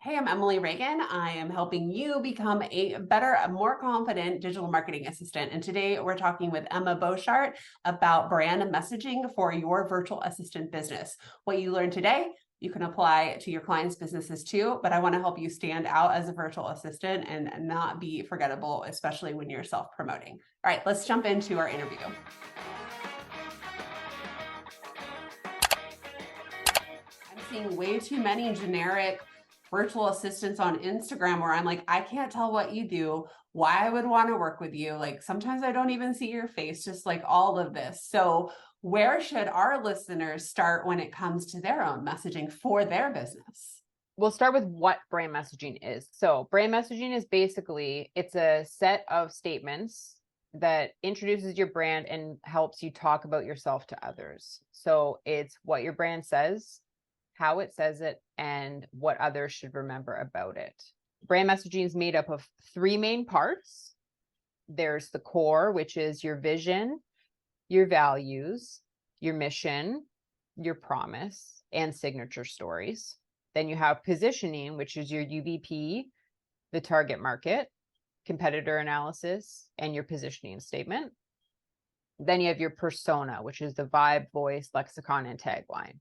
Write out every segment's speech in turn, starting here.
Hey, I'm Emily Reagan. I am helping you become a better, a more confident digital marketing assistant. And today we're talking with Emma Boshart about brand messaging for your virtual assistant business. What you learned today, you can apply to your clients' businesses too, but I want to help you stand out as a virtual assistant and not be forgettable, especially when you're self-promoting. All right, let's jump into our interview. I'm seeing way too many generic virtual assistants on Instagram where I'm like, I can't tell what you do, why I would want to work with you. Like sometimes I don't even see your face, just like all of this. So where should our listeners start when it comes to their own messaging for their business? We'll start with what brand messaging is. So brand messaging is basically, it's a set of statements that introduces your brand and helps you talk about yourself to others. So it's what your brand says, how it says it, and what others should remember about it. Brand messaging is made up of three main parts. There's the core, which is your vision, your values, your mission, your promise, and signature stories. Then you have positioning, which is your UVP, the target market, competitor analysis, and your positioning statement. Then you have your persona, which is the vibe, voice, lexicon, and tagline.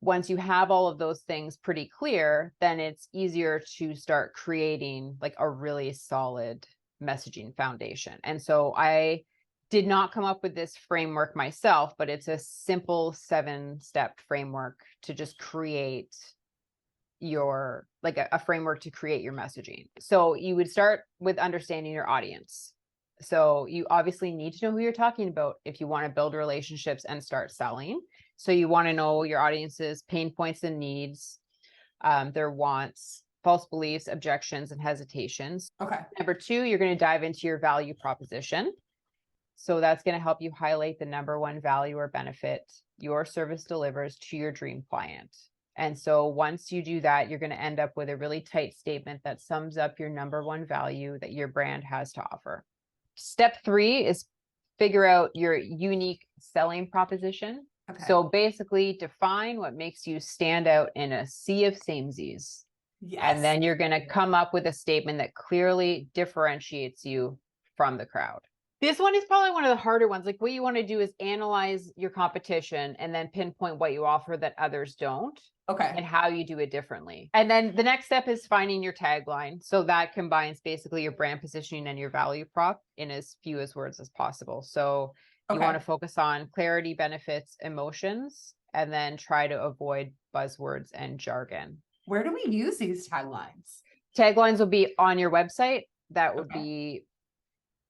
Once you have all of those things pretty clear, then it's easier to start creating like a really solid messaging foundation. And so I did not come up with this framework myself, but it's a simple 7-step framework to just create your, like a framework to create your messaging. So you would start with understanding your audience. So you obviously need to know who you're talking about if you want to build relationships and start selling. So you want to know your audience's pain points and needs, their wants, false beliefs, objections, and hesitations. Okay. Number 2, you're going to dive into your value proposition. So that's going to help you highlight the number one value or benefit your service delivers to your dream client. And so once you do that, you're going to end up with a really tight statement that sums up your number one value that your brand has to offer. Step 3 is figure out your unique selling proposition. Okay. So basically define what makes you stand out in a sea of samesies. Yes. And then you're going to come up with a statement that clearly differentiates you from the crowd. This one is probably one of the harder ones. Like what you want to do is analyze your competition and then pinpoint what you offer that others don't. Okay. And how you do it differently. And then the next step is finding your tagline. So that combines basically your brand positioning and your value prop in as few as words as possible. So you want to focus on clarity, benefits, emotions, and then try to avoid buzzwords and jargon. Where do we use these taglines? Taglines will be on your website. That would be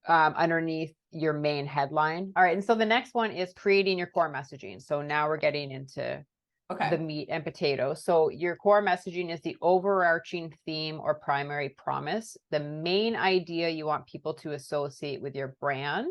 underneath your main headline. All right. And so the next one is creating your core messaging. So now we're getting into the meat and potatoes. So your core messaging is the overarching theme or primary promise, the main idea you want people to associate with your brand.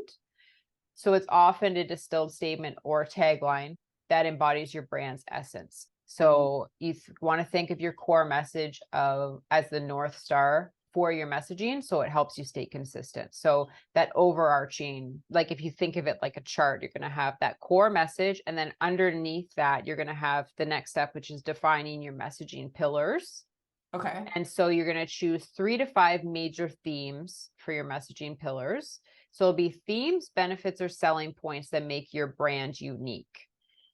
So it's often a distilled statement or tagline that embodies your brand's essence. So you want to think of your core message as the North Star for your messaging, so it helps you stay consistent. So that overarching, like if you think of it like a chart, you're going to have that core message, and then underneath that, you're going to have the next step, which is defining your messaging pillars. Okay. And so you're going to choose 3 to 5 major themes for your messaging pillars. So it'll be themes, benefits, or selling points that make your brand unique.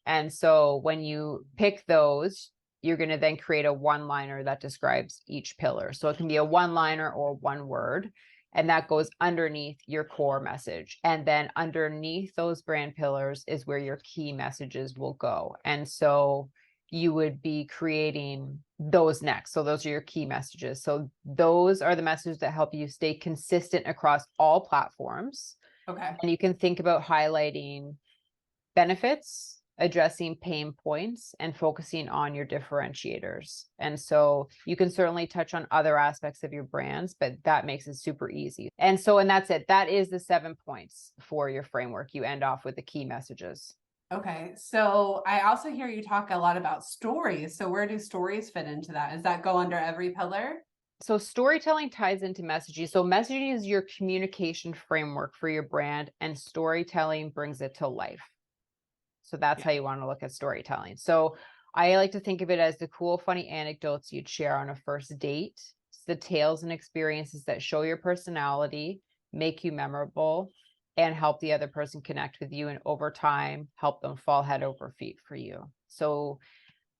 And so when you pick those, you're going to then create a one-liner that describes each pillar. So it can be a one-liner or one word, and that goes underneath your core message. And then underneath those brand pillars is where your key messages will go. And so you would be creating those next. So those are your key messages. So those are the messages that help you stay consistent across all platforms. Okay. And you can think about highlighting benefits, addressing pain points, and focusing on your differentiators. And so you can certainly touch on other aspects of your brands, but that makes it super easy. And that's it. That is the 7 points for your framework. You end off with the key messages. Okay. So I also hear you talk a lot about stories. So where do stories fit into that? Does that go under every pillar? So storytelling ties into messaging. So messaging is your communication framework for your brand, and storytelling brings it to life. So that's how you want to look at storytelling. So I like to think of it as the cool, funny anecdotes you'd share on a first date. It's the tales and experiences that show your personality, make you memorable, and help the other person connect with you. And over time, help them fall head over feet for you. So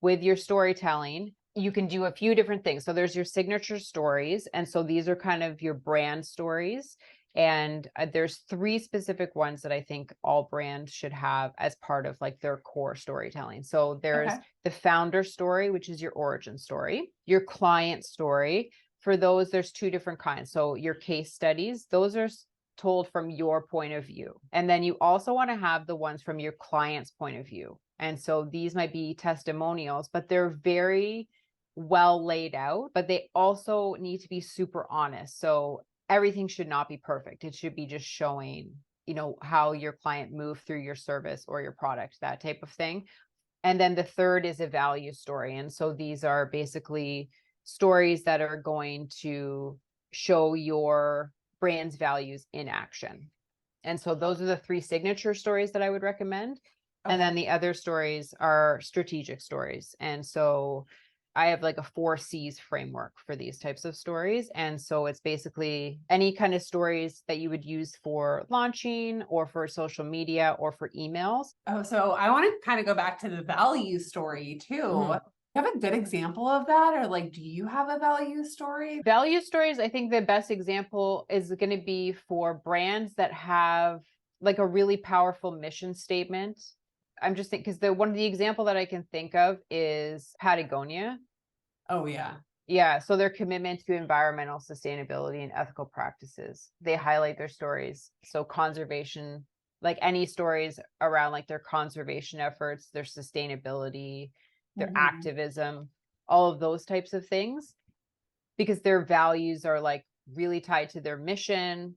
with your storytelling, you can do a few different things. So there's your signature stories. And so these are kind of your brand stories. And there's 3 specific ones that I think all brands should have as part of like their core storytelling. So there's Okay. the founder story, which is your origin story, your client story. For those, there's 2 different kinds. So your case studies, those are told from your point of view. And then you also want to have the ones from your client's point of view. And so these might be testimonials, but they're very well laid out, but they also need to be super honest. So everything should not be perfect. It should be just showing, how your client moved through your service or your product, that type of thing. And then the third is a value story. And so these are basically stories that are going to show your brand's values in action. And so those are the 3 signature stories that I would recommend. Okay. And then the other stories are strategic stories. And so I have like a 4 C's framework for these types of stories. And so it's basically any kind of stories that you would use for launching or for social media or for emails. Oh, so I want to kind of go back to the value story too. Mhm. You have a good example of that? Or like, do you have a value story? Value stories, I think the best example is going to be for brands that have like a really powerful mission statement. I'm just thinking because one of the example that I can think of is Patagonia. Oh, yeah. Yeah, so their commitment to environmental sustainability and ethical practices. They highlight their stories. So conservation, like any stories around like their conservation efforts, their sustainability, their activism, all of those types of things, because their values are like really tied to their mission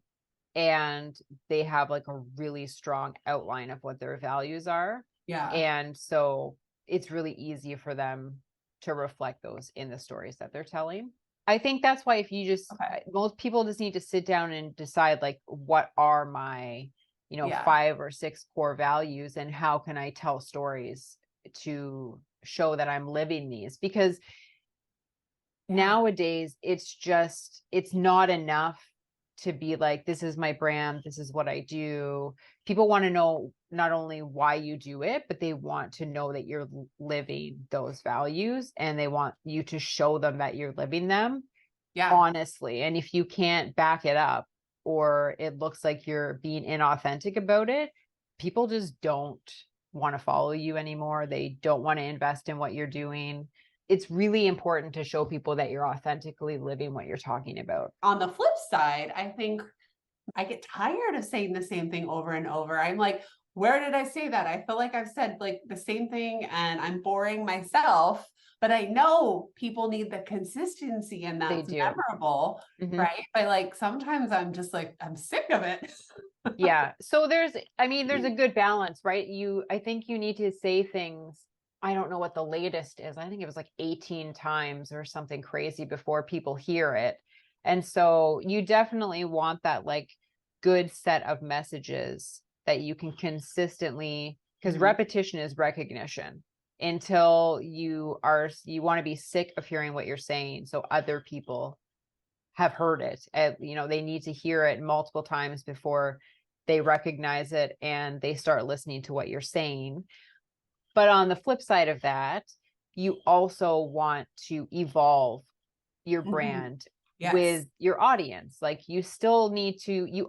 and they have like a really strong outline of what their values are. Yeah. And so it's really easy for them to reflect those in the stories that they're telling. I think that's why if you just, most people just need to sit down and decide like, what are my, 5 or 6 core values and how can I tell stories to show that I'm living these? Because nowadays it's not enough to be like, this is my brand, this is what I do. People want to know not only why you do it, but they want to know that you're living those values and they want you to show them that you're living them honestly. And if you can't back it up or it looks like you're being inauthentic about it, people just don't want to follow you anymore. They don't want to invest in what you're doing. It's really important to show people that you're authentically living what you're talking about. On the flip side, I think I get tired of saying the same thing over and over. I'm like, where did I say that? I feel like I've said like the same thing and I'm boring myself, but I know people need the consistency and that's memorable, right? But like sometimes I'm just like, I'm sick of it. Yeah. So there's a good balance, right? I think you need to say things. I don't know what the latest is. I think it was like 18 times or something crazy before people hear it. And so you definitely want that like good set of messages that you can consistently, because repetition is recognition, until you want to be sick of hearing what you're saying. So other people have heard it. They need to hear it multiple times before they recognize it and they start listening to what you're saying. But on the flip side of that, you also want to evolve your brand with your audience. Like you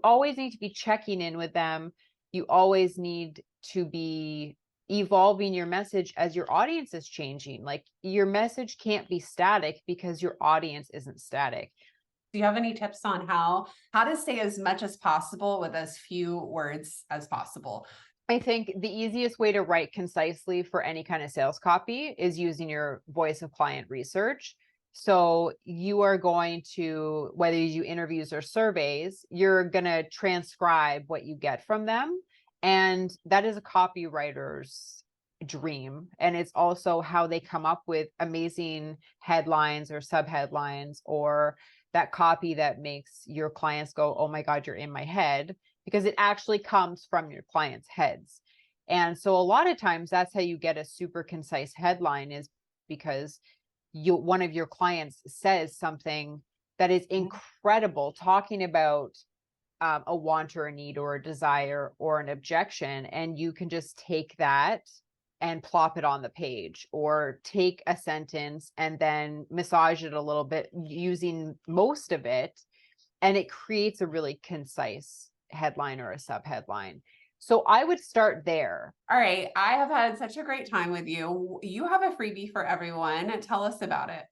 always need to be checking in with them. You always need to be evolving your message as your audience is changing. Like your message can't be static because your audience isn't static. Do you have any tips on how to say as much as possible with as few words as possible? I think the easiest way to write concisely for any kind of sales copy is using your voice of client research. So you are going to, whether you do interviews or surveys, you're going to transcribe what you get from them. And that is a copywriter's dream. And it's also how they come up with amazing headlines or subheadlines or that copy that makes your clients go, oh my God, you're in my head, because it actually comes from your clients' heads. And so a lot of times that's how you get a super concise headline, is because one of your clients says something that is incredible, talking about a want or a need or a desire or an objection, and you can just take that and plop it on the page, or take a sentence and then massage it a little bit using most of it, and it creates a really concise headline or a subheadline. So I would start there. All right. I have had such a great time with you. You have a freebie for everyone. Tell us about it.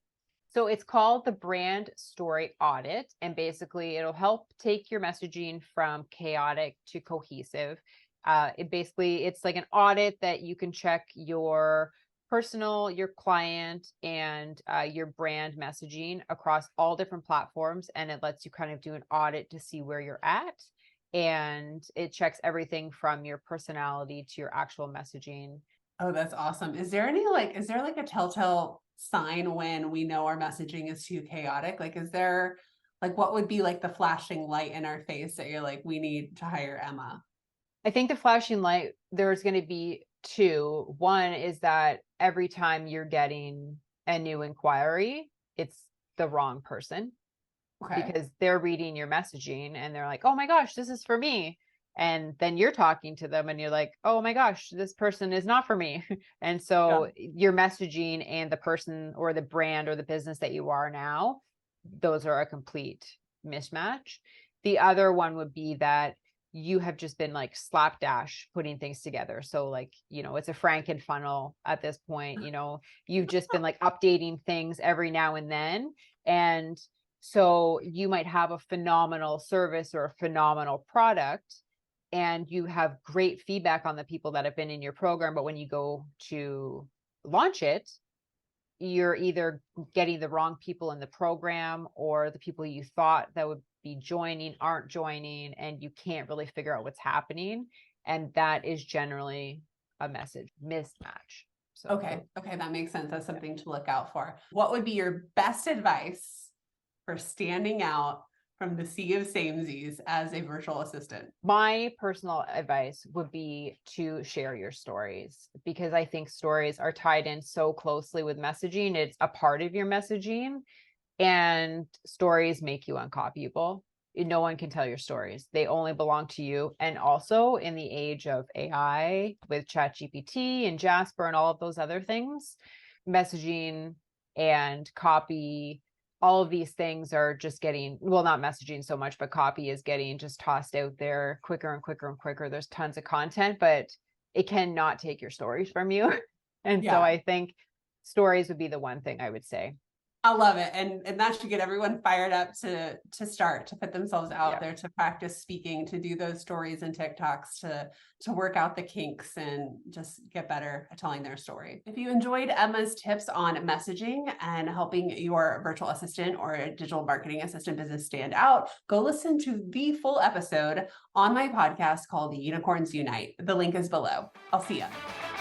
So it's called the Brand Story Audit. And basically it'll help take your messaging from chaotic to cohesive. It's like an audit that you can check your personal, your client, and your brand messaging across all different platforms. And it lets you kind of do an audit to see where you're at. And it checks everything from your personality to your actual messaging. Oh, that's awesome. Is there like a telltale sign when we know our messaging is too chaotic? Like, what would be like the flashing light in our face that you're like, we need to hire Emma? I think the flashing light, there's going to be two. One is that every time you're getting a new inquiry, it's the wrong person. Okay. Because they're reading your messaging and they're like, oh my gosh, this is for me. And then you're talking to them and you're like, oh my gosh, this person is not for me. And so your messaging and the person or the brand or the business that you are now, those are a complete mismatch. The other one would be that you have just been like slapdash putting things together. So like, it's a Franken funnel at this point. You've just been like updating things every now and then. And so you might have a phenomenal service or a phenomenal product, and you have great feedback on the people that have been in your program. But when you go to launch it, you're either getting the wrong people in the program, or the people you thought that would be joining aren't joining, and you can't really figure out what's happening. And that is generally a message mismatch. So, okay, that makes sense. That's something to look out for. What would be your best advice for standing out from the sea of samesies as a virtual assistant? My personal advice would be to share your stories, because I think stories are tied in so closely with messaging. It's a part of your messaging, and stories make you uncopyable. No one can tell your stories. They only belong to you. And also in the age of AI with ChatGPT and Jasper and all of those other things, messaging and copy, all of these things are just getting, well, not messaging so much, but copy is getting just tossed out there quicker and quicker and quicker. There's tons of content, but it cannot take your stories from you. And so I think stories would be the one thing I would say. I love it. And that should get everyone fired up to start to put themselves out there, to practice speaking, to do those stories and TikToks, to work out the kinks and just get better at telling their story. If you enjoyed Emma's tips on messaging and helping your virtual assistant or a digital marketing assistant business stand out, go listen to the full episode on my podcast called Unicorns Unite. The link is below. I'll see you.